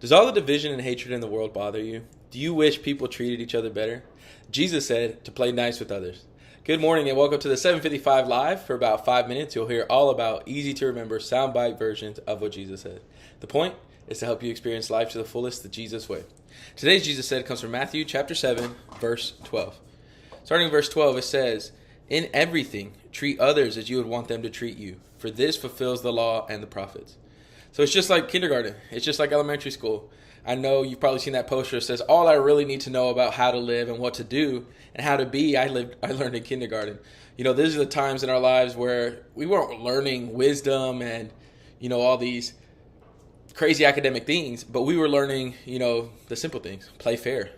Does all the division and hatred in the world bother you? Do you wish people treated each other better? Jesus said to play nice with others. Good morning and welcome to the 755 Live. For about 5 minutes, you'll hear all about easy to remember soundbite versions of what Jesus said. The point is to help you experience life to the fullest the Jesus way. Today's Jesus said comes from Matthew chapter 7, verse 12. Starting in verse 12, it says, "In everything, treat others as you would want them to treat you, for this fulfills the law and the prophets." So it's just like kindergarten. It's just like elementary school. I know you've probably seen that poster that says, all I really need to know about how to live and what to do and how to be, I learned in kindergarten. You know, these are the times in our lives where we weren't learning wisdom and, all these crazy academic things, but we were learning, the simple things. Play fair.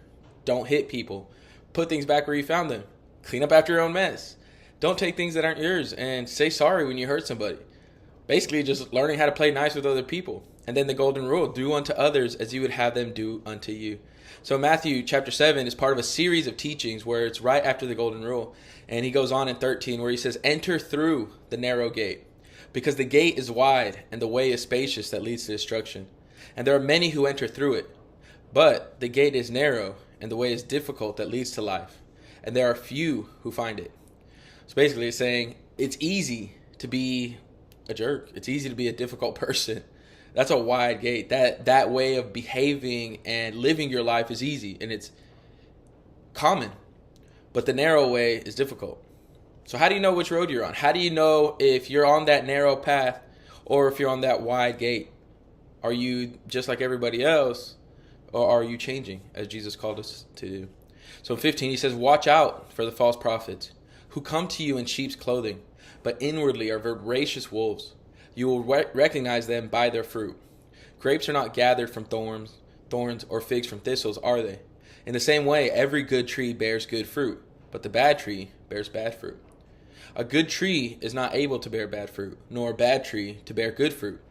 Don't hit people. Put things back where you found them. Clean up after your own mess. Don't take things that aren't yours, and say sorry when you hurt somebody. Basically, just learning how to play nice with other people. And then the golden rule, do unto others as you would have them do unto you. So Matthew chapter 7 is part of a series of teachings where it's right after the golden rule. And he goes on in 13 where he says, enter through the narrow gate, because the gate is wide and the way is spacious that leads to destruction. And there are many who enter through it. But the gate is narrow and the way is difficult that leads to life. And there are few who find it. So basically it's saying it's easy to be a jerk. It's easy to be a difficult person. That's a wide gate. That way of behaving and living your life is easy and it's common. But the narrow way is difficult. So how do you know which road you're on? How do you know if you're on that narrow path or if you're on that wide gate? Are you just like everybody else, or are you changing as Jesus called us to do? So in 15 he says, watch out for the false prophets who come to you in sheep's clothing, but inwardly are voracious wolves. You will recognize them by their fruit. Grapes are not gathered from thorns, or figs from thistles, are they? In the same way, every good tree bears good fruit, but the bad tree bears bad fruit. A good tree is not able to bear bad fruit, nor a bad tree to bear good fruit.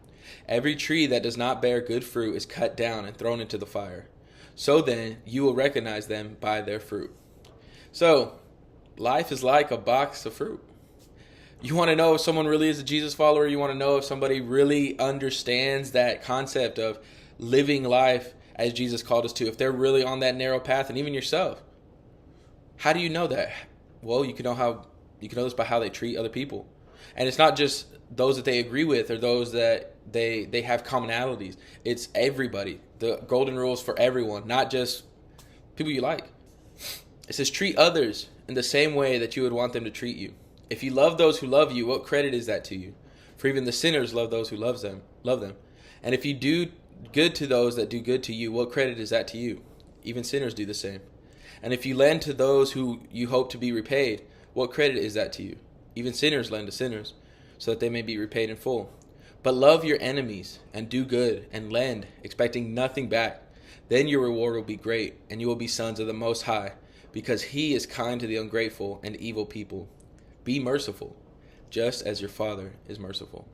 Every tree that does not bear good fruit is cut down and thrown into the fire. So then, you will recognize them by their fruit. So, life is like a box of fruit. You want to know if someone really is a Jesus follower. You want to know if somebody really understands that concept of living life as Jesus called us to. If they're really on that narrow path, and even yourself. How do you know that? Well, you can know this by how they treat other people. And it's not just those that they agree with or those that they have commonalities. It's everybody. The golden rule is for everyone, not just people you like. It says treat others in the same way that you would want them to treat you. If you love those who love you, what credit is that to you? For even the sinners love those who love them. And if you do good to those that do good to you, what credit is that to you? Even sinners do the same. And if you lend to those who you hope to be repaid, what credit is that to you? Even sinners lend to sinners, so that they may be repaid in full. But love your enemies, and do good, and lend, expecting nothing back. Then your reward will be great, and you will be sons of the Most High, because He is kind to the ungrateful and evil people. Be merciful, just as your Father is merciful.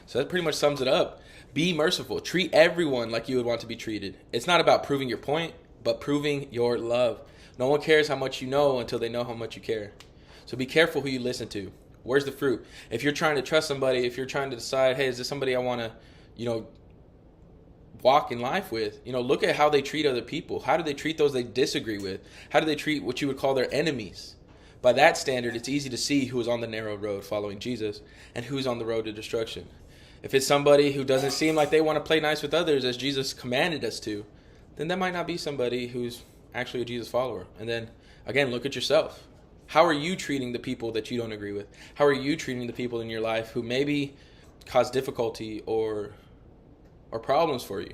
So that pretty much sums it up. Be merciful. Treat everyone like you would want to be treated. It's not about proving your point, but proving your love. No one cares how much you know until they know how much you care. So be careful who you listen to. Where's the fruit? If you're trying to trust somebody, if you're trying to decide, hey, is this somebody I want to, walk in life with, look at how they treat other people. How do they treat those they disagree with? How do they treat what you would call their enemies? By that standard, it's easy to see who is on the narrow road following Jesus and who's on the road to destruction. If it's somebody who doesn't seem like they want to play nice with others as Jesus commanded us to, then that might not be somebody who's actually a Jesus follower. And then, again, look at yourself. How are you treating the people that you don't agree with? How are you treating the people in your life who maybe cause difficulty or problems for you?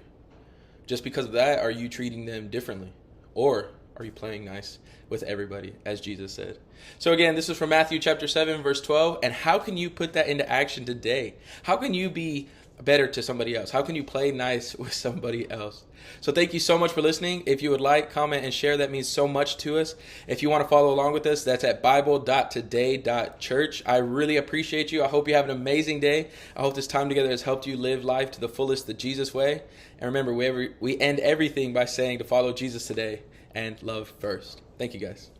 Just because of that, are you treating them differently? Or are you playing nice with everybody, as Jesus said? So again, this is from Matthew chapter 7, verse 12. And how can you put that into action today? How can you be better to somebody else? How can you play nice with somebody else? So thank you so much for listening. If you would like, comment, and share, that means so much to us. If you want to follow along with us, that's at bible.today.church. I really appreciate you. I hope you have an amazing day. I hope this time together has helped you live life to the fullest the Jesus way. And remember, we end everything by saying to follow Jesus today and love first. Thank you, guys.